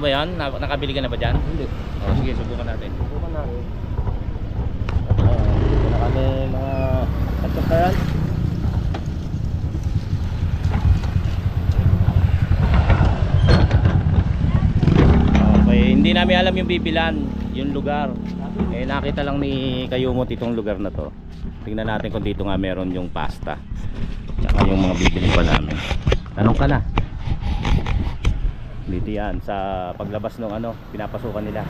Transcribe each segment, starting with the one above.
ba yan? Nakabili ka na ba dyan? Hindi. Oh, sige, subukan natin. Subukan natin. Dito na kami mga katsukaran. Okay, hindi namin alam yung bibilan, yung lugar. Eh nakita lang ni Kayumot itong lugar na to. Tingnan natin kung dito nga meron yung pasta. Tsaka yung mga bibili pa namin. Tanong ka na. Dito yan sa paglabas ng ano, pinapasukan nila.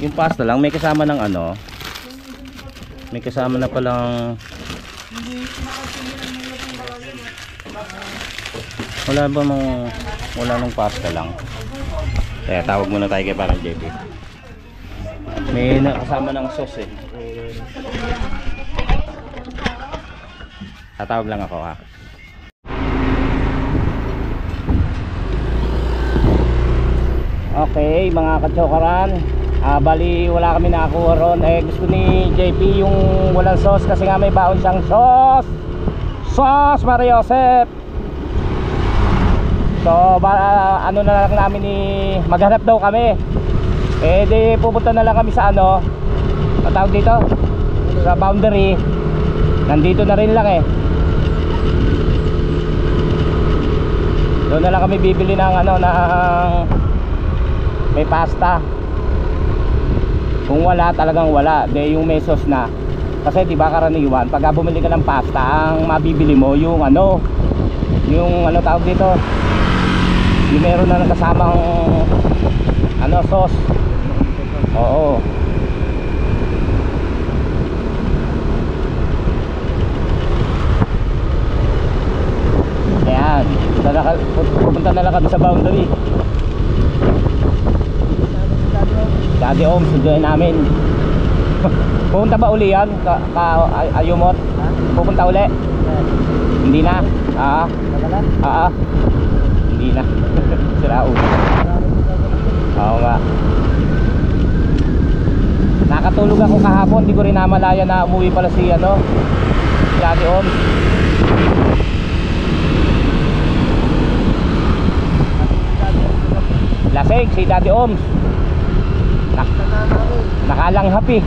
Yung pasta lang may kasama ng ano. May kasama na palang wala nung pasta lang. Kaya tawag muna tayo kay parang JP. May nakasama ng sauce eh. Tatawag lang ako ha. Okay mga katsokaran, bali wala kami nakakuha ron. Gusto ni JP yung walang sauce kasi nga may baon siyang sauce Maria Josep. So ano na lang namin maghanap daw kami. Di pupunta na lang kami sa ano, tawag dito, sa boundary. Nandito na rin lang eh. Doon na lang kami bibili ng ano, ng may pasta. Kung wala, talagang wala. Yung may sauce na. Kasi di ba karaniwan pag bumili ka ng pasta, ang mabibili mo yung ano, tawag dito, yung meron na kasamang ano, sauce. Oo. Ayan, pupunta na lang kami sa boundary. Daddy Om, sunduin namin. Pupunta ba uli yan? Ayumot? Pupunta uli? Hindi na? Hindi na. Sira ulo. Oo nga. Nakatulog ako kahapon, di ko rin namalaya na umuwi pala si ano, Daddy Om. Lasing si Daddy Om. Nakalanghap eh.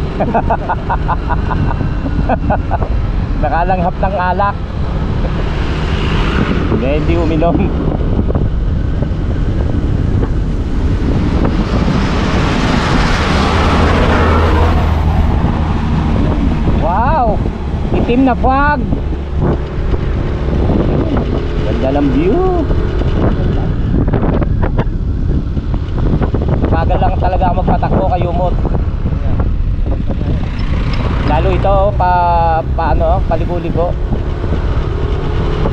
Nakalanghap ng alak. Hindi uminom. Wow, itim na fog. Ganda ng view. Bagal lang talaga ako magpatakbo kay Umot. Lalo ito paligo-ligo.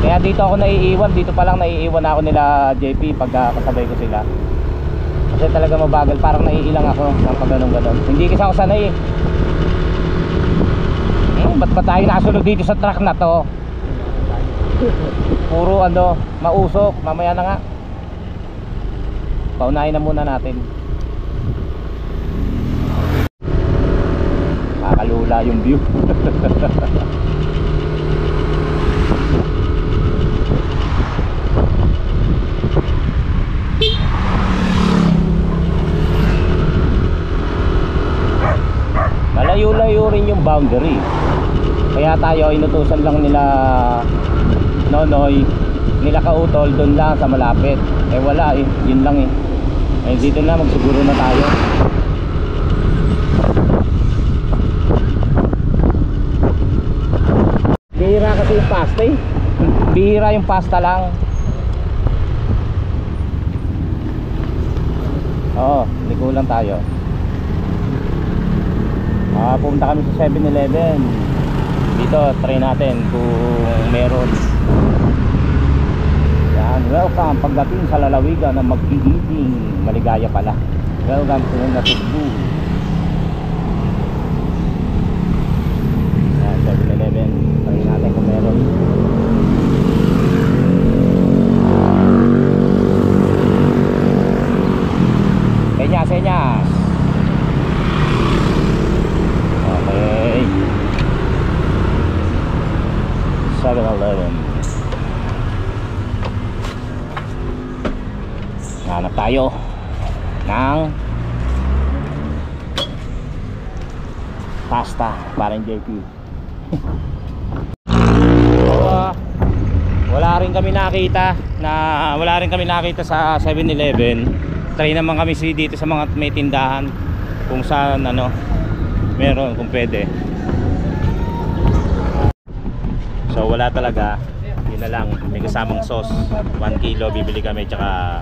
Kaya dito ako naiiwan, dito pa lang naiiwan ako nila JP pag kasabay ko sila. Kasi talaga mabagal, parang naiilang ako ng pag ganun-ganon. Hindi kasi ako sanay eh. Ba't ba tayo nasunod dito sa truck na to? Puro ano, mausok. Mamaya na nga. Paunahin na muna natin. Kakalula yung view. Malayo-layo rin yung boundary. Kaya tayo inutusan lang nila Nonoy, nila Kautol doon lang sa malapit. Wala eh, yun lang eh. Dito na magsiguro na tayo. Bihira kasi yung pasta eh. Bihira yung pasta lang. Oo, liko lang tayo. Pumunta kami sa 7-Eleven. Dito, try natin kung meron. Yan, welcome pagdating sa lalawigan ng maggigiting. Maligaya pala. Welcome to Natugbu. Yan, 7-Eleven. Try natin kung meron. Senyas. Okay. 7-Eleven. tayo ng pasta para ng JP. So, wala rin kami nakita sa 7-Eleven. Try naman kami dito sa mga may tindahan kung saan meron, kung pwede. So wala talaga. Yun na lang, may kasamang sauce. 1 kilo bibili kami, tsaka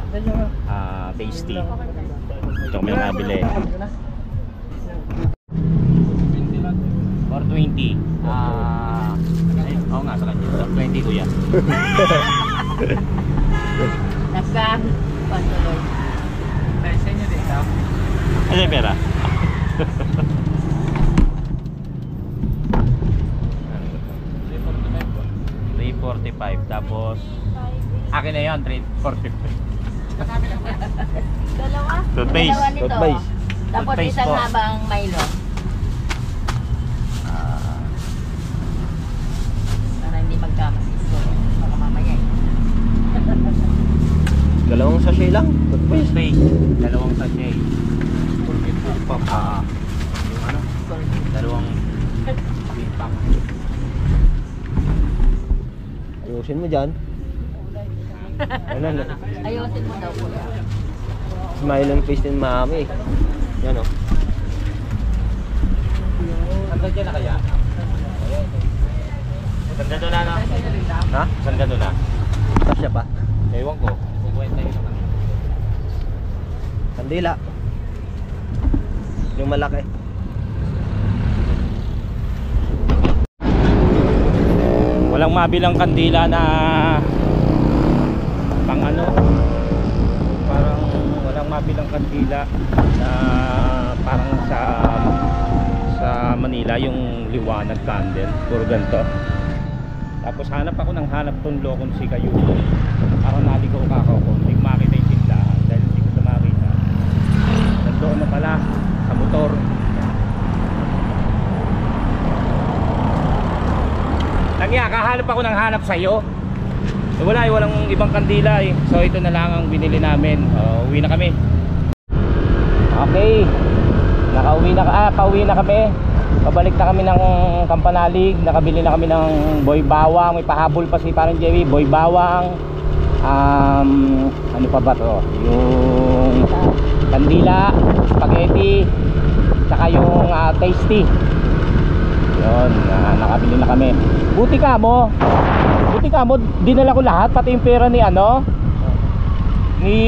tasty. Ito kami nabili. 420. Oo nga, sa kanya 420 kuya. Nagka-controller. Sa inyo din ka? Ano yung pera? 345. Tapos akin na yun, 345. Dalawa? Toothpaste. Dalawa nito. Toothpaste. Tapos Toothpaste isang po. habang Milo. Para hindi magkamasis. Baka mamaya eh. Dalawang sachet lang. Toothpaste. Toothpaste. Dalawang sachet. Yung dalawang pack. Ayusin mo dyan. Ano na? Ayusin mo daw po. Smile and face din mami. Yan o. Saan ka na kaya? Saan ka doon na? Ha? Saan ka doon na? Kasya pa. Ewan ko. Kukuwenta yun naman. Kandila. Yung malaki. Walang mabilang kandila na pang parang walang mabilang kandila na parang sa Manila yung liwanag candle, puro ganito. Tapos hanap ako ng hanap tong lokon si Kayuko. Parang naligaw ako hindi ko makita yung tindahan dahil hindi ko ito makita. Nandoon na pala sa motor. Kahanap ako ng hanap sa'yo. Walang ibang kandila eh. So ito na lang ang binili namin. Uwi na kami. Okay. Pauwi na kami. Pabalik na kami ng Kampanalig. Nakabili na kami ng boy bawang. May pahabol pa si parang Jerry. Boy bawang. Ano pa ba to? Yung kandila, spaghetti, saka yung tasty. Yun, nakabili na kami. Buti ka mo, dinala ko lahat, pati yung pera ni ni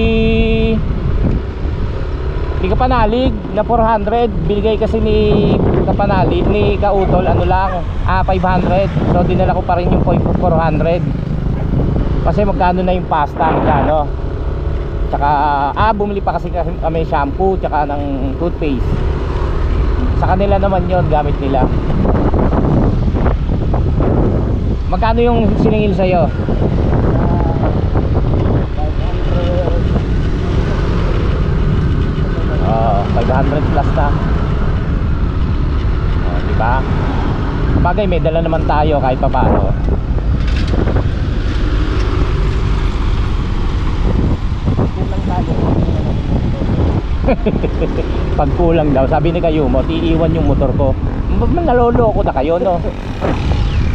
Kapanalig na 400. Binigay kasi ni Kapanalig, ni Kautol, 500. So dinala ko pa rin yung 400. Kasi magkano na yung pasta, magkano. Tsaka, bumili pa kasi kami shampoo, tsaka ng toothpaste. Sa kanila naman yon, gamit nila. Magkano yung siningil sa'yo? 500 plus na. Diba? Bagay, may dala naman tayo kahit pa paano. Pag kulang daw, sabi ni Kayumo, iiwan yung motor ko. Naloloko na kayo, no?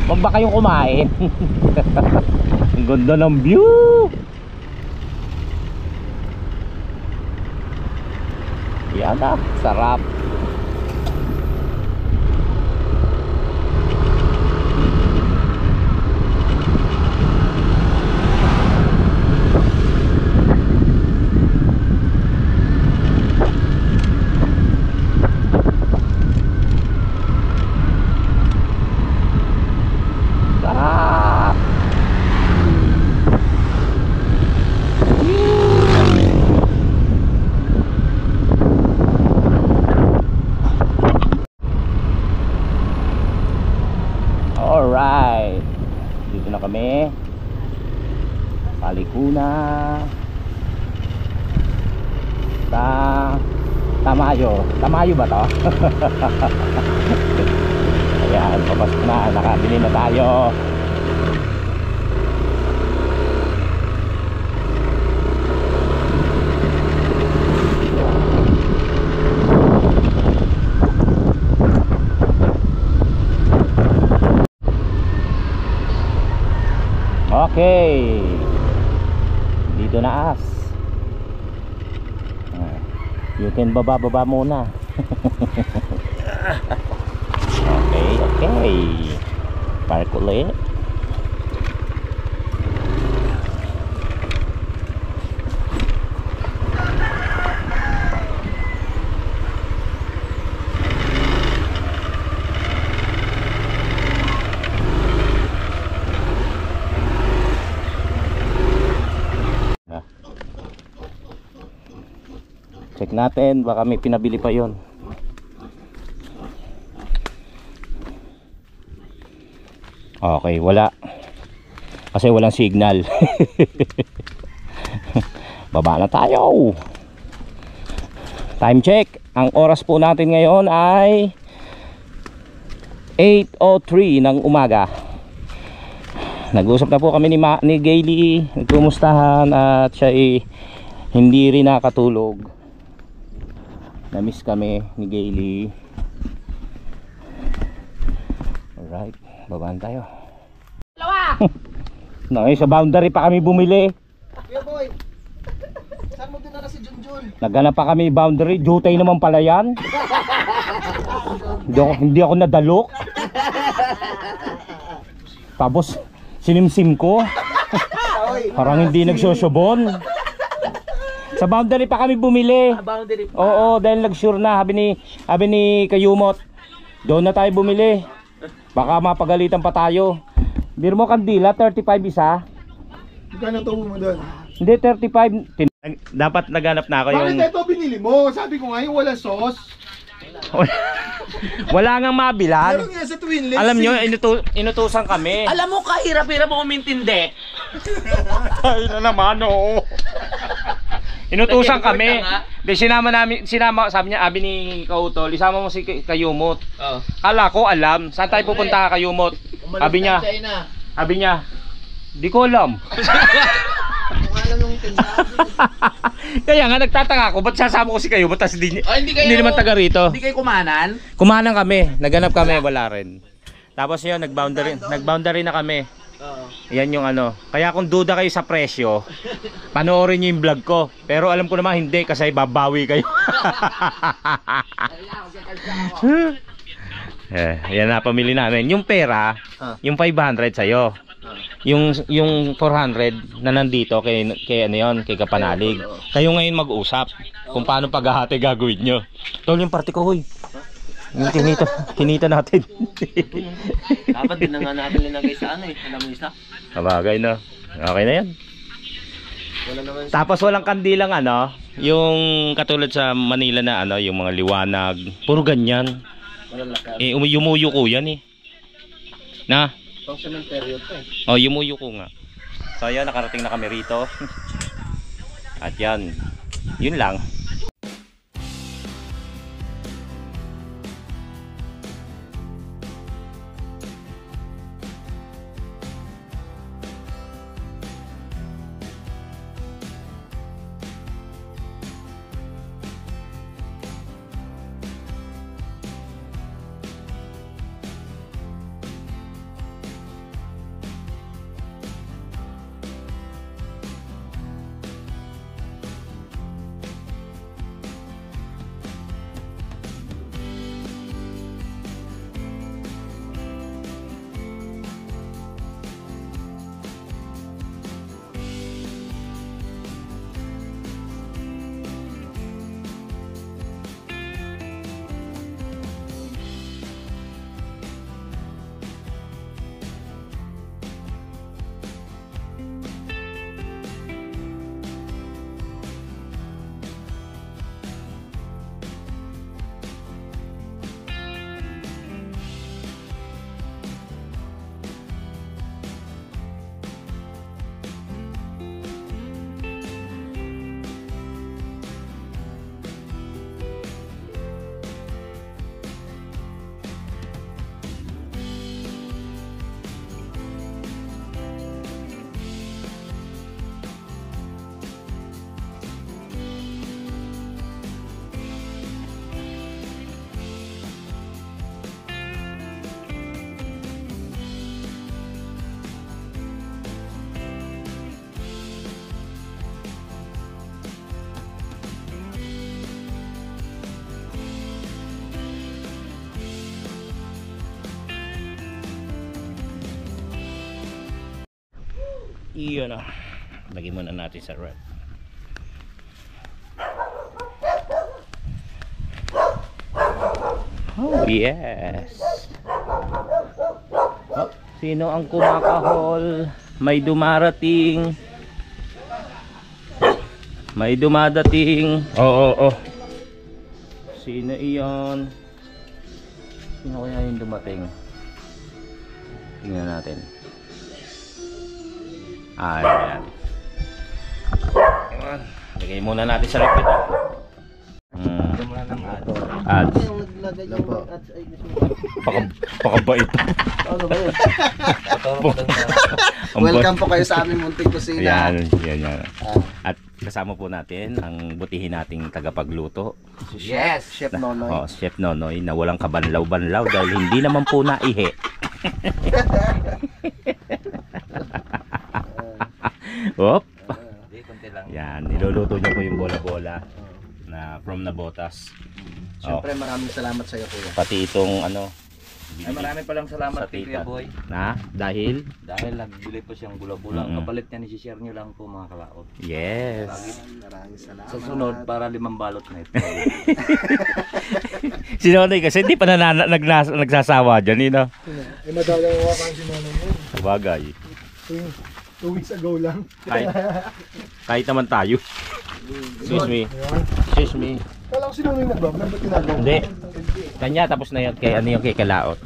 Wag ba kayong kumain? Ang ganda ng view. Yan sarap. Alright, dito na kami Palikuna Tamayo ba to? Ayan, papasok na, nakabili na tayo. You can baba muna. Okay. Park ulit. Check natin, baka may pinabili pa yon. Okay, wala. Kasi walang signal. Baba na tayo. Time check. Ang oras po natin ngayon ay 8:03 ng umaga. Nag-usap na po kami ni Gayle, nagkumustahan, at siya hindi rin nakatulog. Na-miss kami ni Gayle. Alright, babaan tayo. Sa boundary pa kami bumili. Kuya boy, saan mo dinala si Junjun? Naghanap pa kami boundary. Jutay naman pala yan. Hindi ako nadalok. Tapos sinimsim ko. Parang hindi nagsosobon. Sa boundary pa kami bumili. Boundary pa. Oo, dahil nag-sure na. Sabi ni Kayumot, doon na tayo bumili. Baka mapagalitan pa tayo. Biro mo kandila, 35 isa. Magkano to mo doon? Hindi, 35. Dapat naghanap na ako yung... Bakit ito binili mo? Sabi ko nga yung walang sauce. Wala nga mabilan. Meron nga sa Twin Lakes. Alam nyo, inutusan kami. Alam mo, kahirap-hirap ako umintindi. Ay na naman, oo. Inutusan kami. Di sinama, sabi niya, abi ni Kautol, isama mo si Kayumot. Oo. Kala ko alam, saan tayo pupunta Kayumot? Abi niya, di ko alam. Kaya nga nagtataka ako, ba't sasama ko si Kayumot tas hindi naman taga rito. Hindi kayo kumanan? Kumanan kami, naghanap kami, wala rin. Tapos yun, nag-boundary na kami. Yan yung ano. Kaya kung duda kayo sa presyo, panoorin nyo yung vlog ko. Pero alam ko naman hindi, kasi babawi kayo. Yan na pamili namin. Yung pera, yung 500 sa'yo. Yung 400 na nandito kay ano yun, kay Kapanalig. Kayo ngayon mag-usap kung paano paghahati gagawin nyo. Tol, yung party ko, huy. Yung kinita natin. Dapat din na nga natin linagay sa ano eh. Alam mo isa? Kabagay na. Okay na yan. Wala naman. Tapos walang kandilang ano, yung katulad sa Manila na ano, yung mga liwanag. Puro ganyan. Walang lakad. Yumuyo ko yan eh. Na? Pang cementerio to eh. Oh, yumuyo ko nga. So yan, nakarating na kami rito. At yan. Yun lang. Iyon na. Lagyan muna natin sa ref. Oh yes. Oh, sino ang kumakahol? May dumarating. May dumadating. Oo. Sino iyon? Sino kaya yung dumating? Tingnan natin. Ayan. Ayan. Lagay muna natin sa lapit. Ads. Pakabait. Welcome po kayo sa aming munting kusina. Yan. At kasama po natin ang butihin nating tagapagluto. Yes, Chef Nonoy. Oh, Chef Nonoy na walang kabanlaw-banlaw dahil hindi naman po naihi. Op. Yan, niluluto niya po yung bola-bola na from Nabotas. Siyempre maraming salamat sa iyo kuya. Pati itong ano. Ay, marami palang salamat Sa kay tita. Kuya Boy. Na? Dahil? Dahil nagbili po siyang gula-bula. Mm-mm. Kapalit niya ni share niyo lang po mga kalaot. Yes. Maraming salamat. Sa sunod, para 5 balot na ito. Si Nonoy kasi hindi pa nagsasawa dyan, you know? Eh, madalang wakan si Nonoy yun. Sabagay. 2 weeks ago lang. Kahit naman tayo. Excuse me. Excuse me. Kala ko si Nonoy nag-vlog. Ba't ginagawa? Hindi. Kanya tapos na yun. Kay, ano yung kay Kalaot.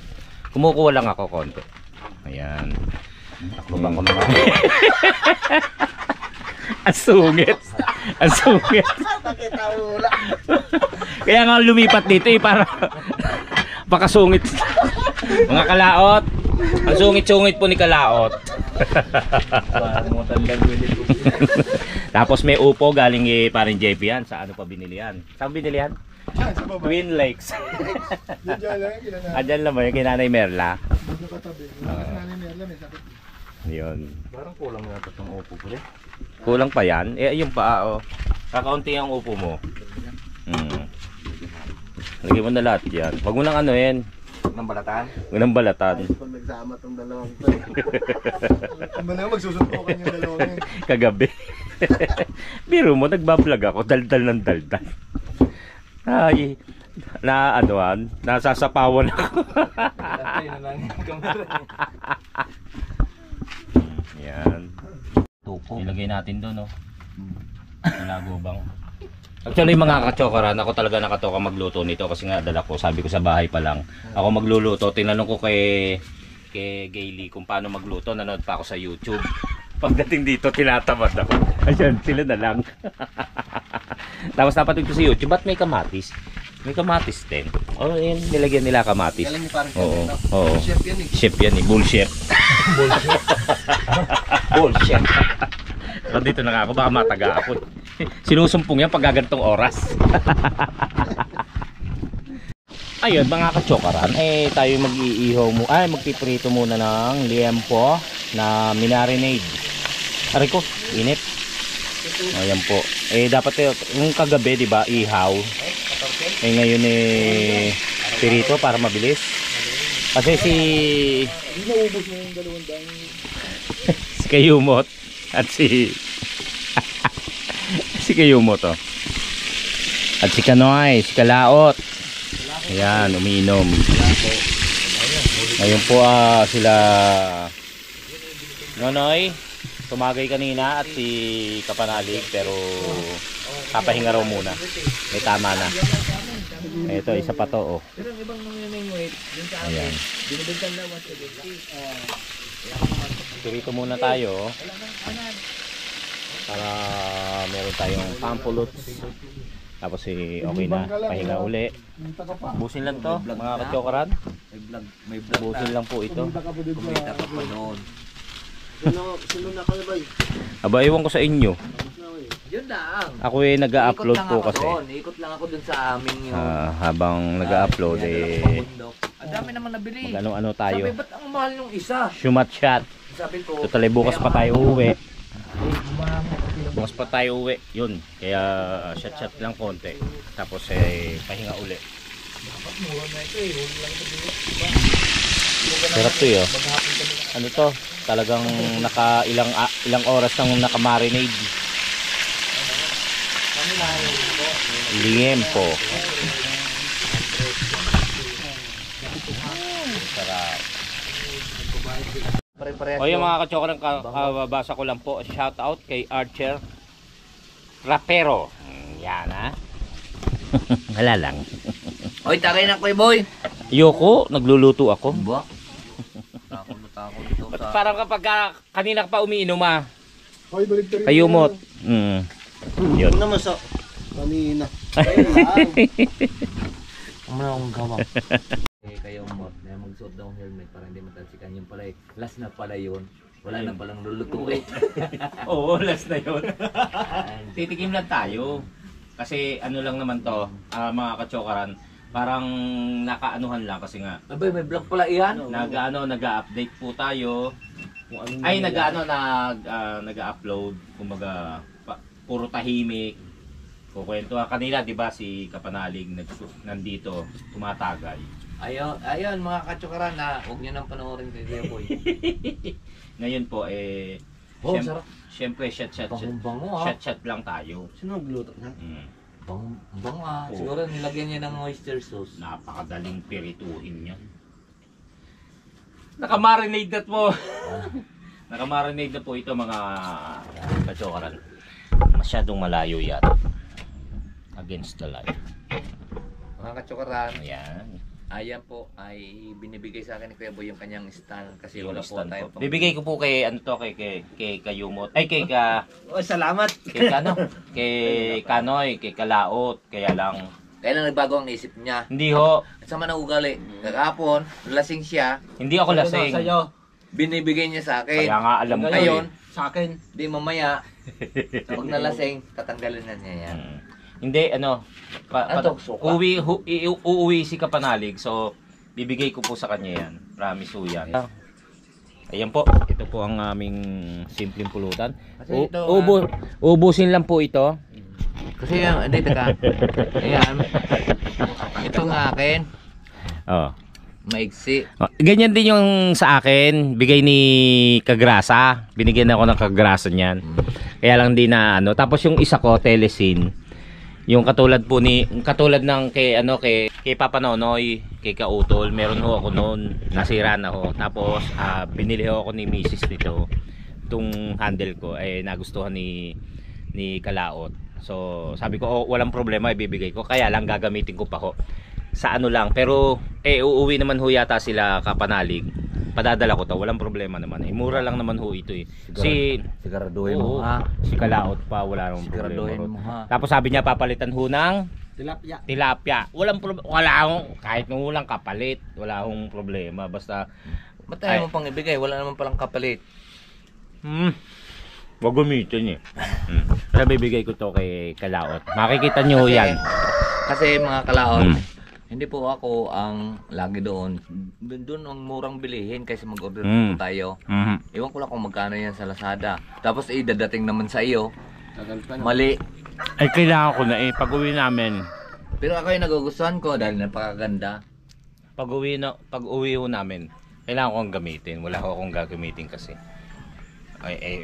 Kumukuha lang ako konti. Ayan. Takbo bang ko naman. Ang sungit. Ang sungit. Kaya nga lumipat dito eh para pakasungit. Mga Kalaot. Ang sungit-sungit po ni Kalaot. Tapos may upo galing parang JP yan. Sa ano pa binili yan? Saan binili yan? Diyan, sa baba. Twin Lakes. Diyan lang, kinanay. Andyan lang ba yung kinanay Merla? Dito katabi. Nanay Merla, may sakit. Yun. Parang kulang yata itong upo ko eh. Kulang pa yan? Eh yung paa oh. Kakaunti ang upo mo. Lagyan mo na lahat yan. Huwag mo nang ano yan. Ng balatan? Huwag nang balatan. Kung nagsama tong dalawang to. Ang ba na magsusuntukan yung dalawang yun. Kagabi. Biro mo, nagbablog ako. Daldal ng daldal. Ay, na anuan, nasasapawan ako. Ay, na lang yung kamera. Yan. Tupo. Ilagay natin doon, no? Malago bang? Actually, mga kachokaran, ako talaga nakatoka magluto nito kasi nga dala ko, sabi ko sa bahay pa lang. Ako magluluto, tinanong ko kay Gayle kung paano magluto, nanood pa ako sa YouTube. Pagdating dito, tinatamad ako. Ayan, sila na lang. Tapos napatid ko sa YouTube, ba't may kamatis? May kamatis din. Oh, yun, nilagyan nila kamatis. Galing niyo parang Oo, no? oo. Chef yan eh. Chef yan eh, bullshit. Bullshit. So, dito na nga ako, baka mataga ako. Sinusumpong yan pag gagantong oras. Ayun, mga kachokaran, eh tayo mag-iihaw mo, ay magpiprito muna ng liempo na minarinade. Aray ko, init. Ayan po. Eh dapat yung kagabi, 'di ba, ihaw. Eh ngayon eh pirito para mabilis. Kasi Hindi naubos mo yung dalawang dang. si Kayumot at si Kayumot oh. At si Kanoy, si Kalaot. Ayan, umiinom. Ngayon po sila Nonoy tumagay kanina at si Kapanalig pero kapahinga raw muna. May tama na. Ito isa pa to oh. Ayan. Pirito muna tayo oh. Para meron tayong pampuluts. Tapos okay na, pahinga uli. Busin lang to, mga kachokaran. May vlog Busin lang po ito. kumita ka pa doon. Sino na kayo ba? Aba, iwan ko sa inyo. Yun lang. Ako nag-a-upload Ikot lang po ako kasi. doon. Ikot lang ako doon sa amin yung... Habang nag-a-upload Ang dami naman nabili. mag-ano tayo. Sabi, ba't ang mahal yung isa? Shumat shot. Sabi ko, Total bukas pa tayo uwi. Bukas pa tayo uwi. Yun. Kaya shot lang konti. Tapos pahinga uli. Sarap to yun. Ano to? Talagang naka ilang oras nang naka-marinade. Liempo. Sarap. O yung mga kachokorang kababasa ko lang po. Shout out kay Archer Rapero. Yan ha. Wala lang. Oy, tagay na Kuya Boy. Yoko, nagluluto ako. Ba? Takot dito sa... Parang kapag kanina ka pa umiinom ah. Hoy, balik tayo. Kayumot. Yun. Ano naman sa kanina? Ano akong gawang? Kayo mo, na magsuot daw ng helmet para hindi matalsikan yung pala. Last na pala yun. Wala na palang lulutuin. Oo, last na yun. Titikim lang tayo. Kasi ano lang naman to, mga kachokaran, parang nakaanuhan lang kasi nga. Abay, may vlog pala iyan. Nag-update po tayo. Ay, nag-upload. Kumbaga, puro tahimik. Kukwento kanila, di ba, si Kapanalig nandito, tumatagay. Ayun mga kachukaran na huwag nyo nang panoorin kay Kuya Boy. Ngayon po, Oh, sarap. Siyempre, shot Bango ha. shot lang tayo. Sino nagluto na? Bango ah. Siguro nilagyan niya ng oyster sauce. Napakadaling pirituhin niya. Nakamarinate na po. Nakamarinate na po ito mga kachokaran. Masyadong malayo yata. Against the light. Mga kachukaran, Ayan. po ay binibigay sa akin ni Kuya Boy yung kanyang stand kasi Yung wala po stand tayo po. Bibigay ko po kay Kayumot. Ay kay salamat. kay Kanoy, kay Kalaot, kaya lang Kaya lang nagbago ang isip niya. hindi ho. At sama na ugali. Kagapon, lasing siya. Hindi ako lasing. Binibigay niya sa akin. Kaya nga alam ko. Ngayon, Sa akin. di mamaya, pag nalasing, tatanggalin na niya yan. Hindi Suka. uuwi si Kapanalig, so bibigay ko po sa kanya yan. Promise po yan. Ayan po, ito po ang aming simpleng pulutan. Kasi ito, Ubusin lang po ito. Kasi yan, hindi, teka. Ayan. Ito nga akin. Oh. Maigsi. Ganyan din yung sa akin, bigay ni Kagrasa. Binigyan ako ng Kagrasa niyan. Kaya lang di na ano. Tapos yung isa ko, Telesin. Yung katulad ng kay Papa Nonoy, kay Kautol, meron ho ako noon, nasira na ho. Tapos binili ho ako ni Mrs. nito. Itong handle ko ay nagustuhan ni Kalaot. So sabi ko, walang problema, ibibigay ko. Kaya lang gagamitin ko pa ho. Sa ano lang, pero uuwi naman ho yata sila Kapanalig. Padadala ko to, walang problema naman. Mura lang naman ho ito eh. Siguraduhin mo ha. Si Kalaot pa, wala namang Siguraduhin problema. mo ha. Tapos sabi niya papalitan ho ng Tilapia. Walang problema. Wala akong, kahit nung ulang kapalit, wala akong problema. Basta, Ba't tayo mo pang ibigay? Wala naman palang kapalit. wag gamitin eh. Kaya bibigay ko to kay Kalaot. Makikita nyo yan. Kasi mga kalaot, hindi po ako ang lagi doon. Doon ang murang bilihin kaysa mag-order po tayo. Iwan ko lang kung magkano yan sa Lazada. Tapos dadating naman sa iyo. Mali. Ay, kailangan ko na pag uwi namin. Pero ako yung nagugustuhan ko dahil napakaganda. Pag uwi ho namin, kailangan ko ang gamitin. Wala ko akong gagamitin kasi.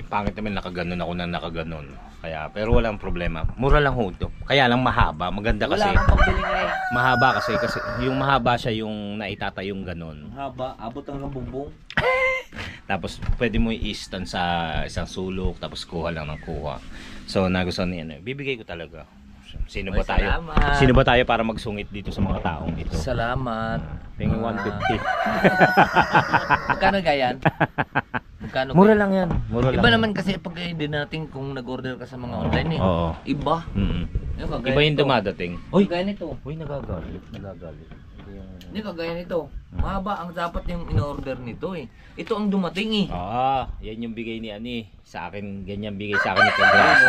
Pangit naman nakaganon ako na nakaganon. Kaya, pero walang problema. Mura lang ho ito. Kaya lang mahaba. Maganda kasi. Wala kang pagbiling eh. Mahaba kasi yung mahaba siya yung naitatayong ganon. Haba, abot hanggang bumbong. Tapos pwede mo i-stand sa isang sulok tapos kuha lang ng kuha. So nagustuhan niya. Bibigay ko talaga. Sino ba tayo? Salamat. Sino ba tayo para magsungit dito sa mga taong ito? Salamat. Tingin 150. Magkano gayan? Magkano Mura lang yan. Mura Iba lang. naman kasi pag hindi natin kung nag-order ka sa mga online eh. Oo. Iba. Mm-hmm. Kagaya Iba yung nito. dumadating. Uy, kagaya nito. Uy, nagagalit. Hindi kagaya nito. Mahaba ang dapat yung in-order nito eh. Ito ang dumating eh. Yan yung bigay ni Ani. Sa akin, ganyan bigay sa akin ni Kagrasa.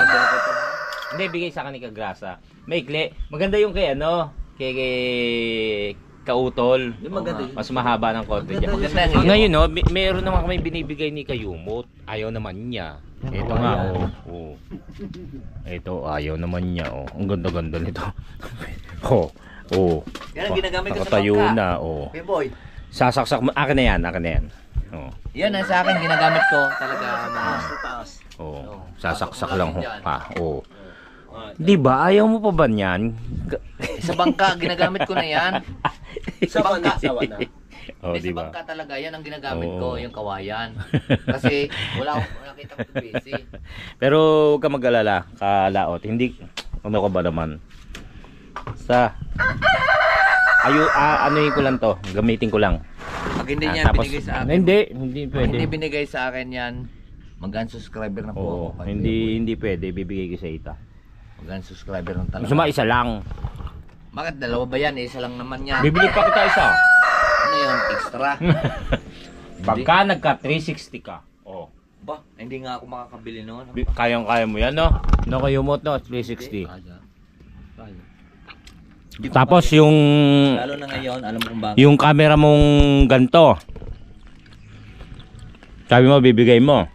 Hindi, bigay sa akin ni Kagrasa. Maikli. Maganda yung kay kay Kautol. Yung maganda. Mas mahaba ng konti niya. Maganda yun. Ngayon mayroon naman kami binibigay ni Kayumot. Ayaw naman niya. Ito nga Ito ayaw naman niya Ang ganda-ganda nito. Yan ang ginagamit ko sa nakatayo bangka. na Okay boy. Sasaksak mo. Akin na yan. Oo. Yan ang sa akin ginagamit ko talaga mga Oo. Sasaksak lang ho. Oo. Di ba? Ayaw mo pa ba niyan? sa bangka ginagamit ko na yan. Sa wana. Oh, Sa di ba? bangka talaga yan ang ginagamit Oo. ko, yung kawayan. Kasi wala akong nakita ko busy. Pero huwag ka mag-alala, kalaot. Hindi, ano ka ba naman? Anuhin ko lang to, gamitin ko lang. Pag hindi niya Tapos, binigay sa akin. hindi Pag hindi pwede. binigay sa akin yan, mag-unsubscriber na po Oo, ako. hindi pwede, bibigay ko sa ita. Mag-unsubscriber na talaga. Gusto mo isa lang. Bakit dalawa ba yan? Isa lang naman yan. Bibili pa kita isa. Ano yun? Extra. Pagka nagka 360 ka. Oh. Ba, hindi nga ako makakabili noon. Kayang-kaya mo yan, no? No kayo mo to, 360. Kaya. Tapos yung Lalo na ngayon, alam mo kung bakit. yung camera mong ganto. Sabi mo bibigay mo.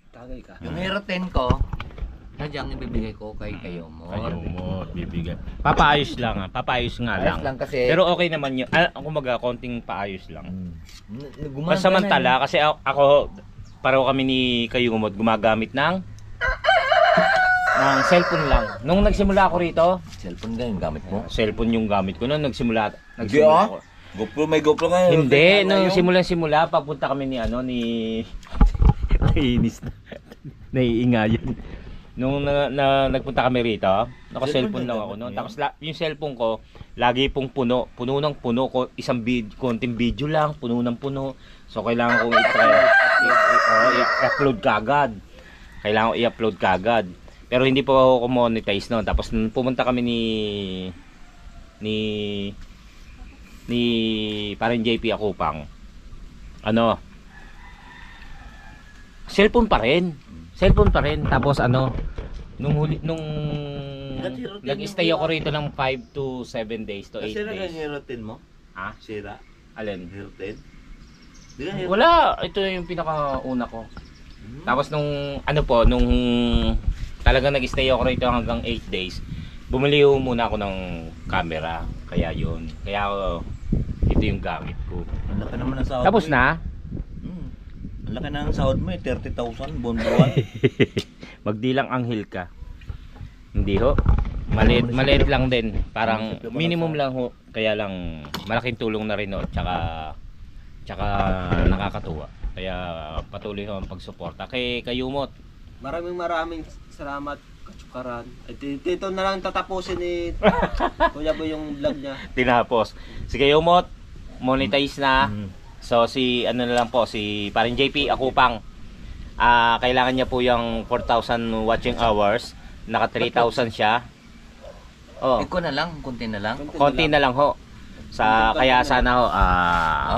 Tagay ka. Yung Hero 10 ko, sadyang ibibigay ko kay kayo mo. Ayaw mo, bibigay. Papaayos lang, papaayos nga Ayos lang. lang kasi. Pero okay naman yun. Kumaga, konting paayos lang. Gumagana Pasamantala, kasi ako, pareho kami ni Kayumot, gumagamit ng cellphone lang. Nung nagsimula ako rito, cellphone ganyan gamit mo? cellphone yung gamit ko nung nagsimula Hindi ako. GoPro, may GoPro nga. Hindi, nung simula papunta kami ni naiinis na. Naiingayan. Nung nagpunta kami rito, naka-cellphone lang ako noon. Tapos yung cellphone ko, lagi pong puno ng puno ko, konting video lang, puno ng puno. So kailangan kong i-upload kagad. Kailangan ko i-upload kagad. Pero hindi po ako monetize noon. Tapos nung pumunta kami ni parang JP Akupang. Cellphone pa rin. Tapos nung nag-stay ako rito ng 5 to 7 days to 8 days. Hero 10 mo? Ha? Sira? Alin? Hero 10? Wala, ito yung pinakauna ko. Tapos nung talagang nag-stay ako rito hanggang 8 days. Bumili muna ako ng camera. Kaya ito yung gamit ko. Ang laki naman ng sahod Tapos mo. na? Ang laki na ng sahod mo 30,000 buwan-buwan. Magdilang anghel ka. Hindi ho. Maliit lang din. Parang minimum lang ho. Kaya lang malaking tulong na rin ho. Tsaka nakakatuwa. Kaya patuloy ho ang pagsuporta kay Kayumot. Maraming salamat, Katsukaran. Dito na lang tatapusin ni Kuya Boy yung vlog niya. Tinapos. Si Kayumot, monetize na. So si na lang po, si paring JP Akupang. Kailangan niya po yung 4,000 watching hours. Naka 3,000 siya. Oh, Iko na lang, konti na lang. konti na lang ho. Kaya sana ho,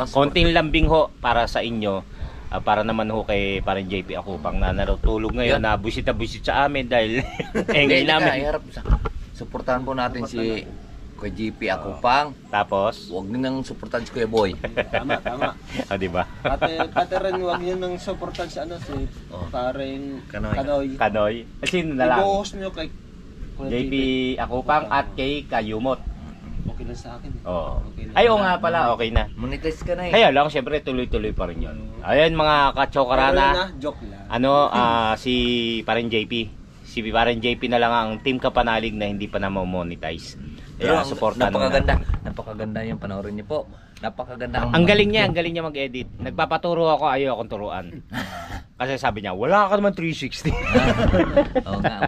konting lambing ho para sa inyo. Para naman ho kay parang JP Akupang na natutulog ngayon, na busit sa amin dahil engay namin. Harap suportahan po natin si Kuya JP Akupang. Tapos, Huwag nang suportahan si Kuya Boy. Tama. di ba? Pati rin wag yun ng supportan si paring Kanoy. Kanoy. Kanoy. Sino na lang? I-host nyo kay Kuya JP Akupang at kay Kayumot. Okay lang sa akin. Oo. Okay na. Ay, oo nga pala, okay na. Monetize ka na eh. Kaya lang, syempre tuloy-tuloy pa rin yun. Ayun mga Pero kachokarana, joke lang. si parang JP. Si parang JP na lang ang Team Kapanalig na hindi pa na monetize. Kaya supportan napakaganda yung panoorin niyo po. Napakaganda Ang galing niya mag-edit. Nagpapaturo ako, ayaw akong turuan. Kasi sabi niya, wala ka naman 360. Oo nga,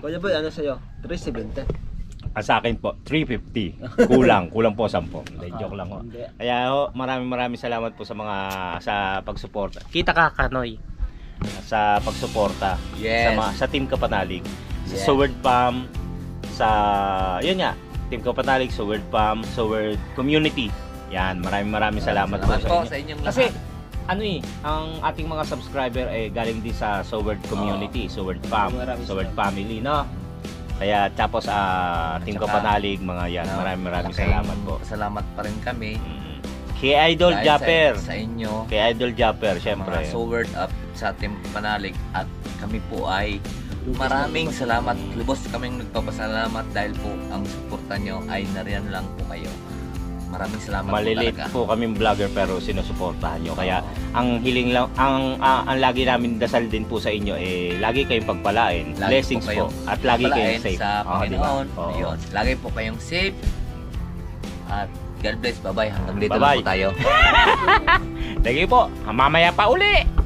Kuya Boy, ano sa'yo? 370. Sa akin po, 350. Kulang po 10. Hindi, joke lang ho. Kaya ho, maraming salamat po sa pagsuporta. Kita ka, Kanoy, sa pagsuporta. Yes. Sa Team Kapanalig. Yes. Sa Sword Palm, yun nga, Team Kapanalig, sa Sword Palm, sa Sword Community. Yan, maraming salamat po sa inyo. Sa inyong Kasi, lahat. ang ating mga subscriber ay galing din sa Sword Community, Sword Palm, Sword Family, no? Kaya tapos Team Kapanalig, mga yan. Maraming salamat po. Salamat pa rin kami. Kay Idol Dahil Japper. Sa inyo. Kay Idol Japper, syempre. Mga sword up sa Team Kapanalig. At kami po ay maraming salamat. Lubos kaming nagpapasalamat dahil po ang suporta nyo ay nariyan lang po kayo. maraming salamat Maliliit po talaga. po kaming vlogger pero sinusuportahan nyo. Kaya ang hiling lang, ang lagi namin dasal din po sa inyo lagi kayong pagpalain, Lagi blessings po, kayong at lagi kayong pagpalain safe. sa Panginoon. Oo. Yun. Lagi po kayong safe. At God bless. Bye-bye. Hanggang dito Bye-bye. lang po tayo. Sige po, mamaya pa uli.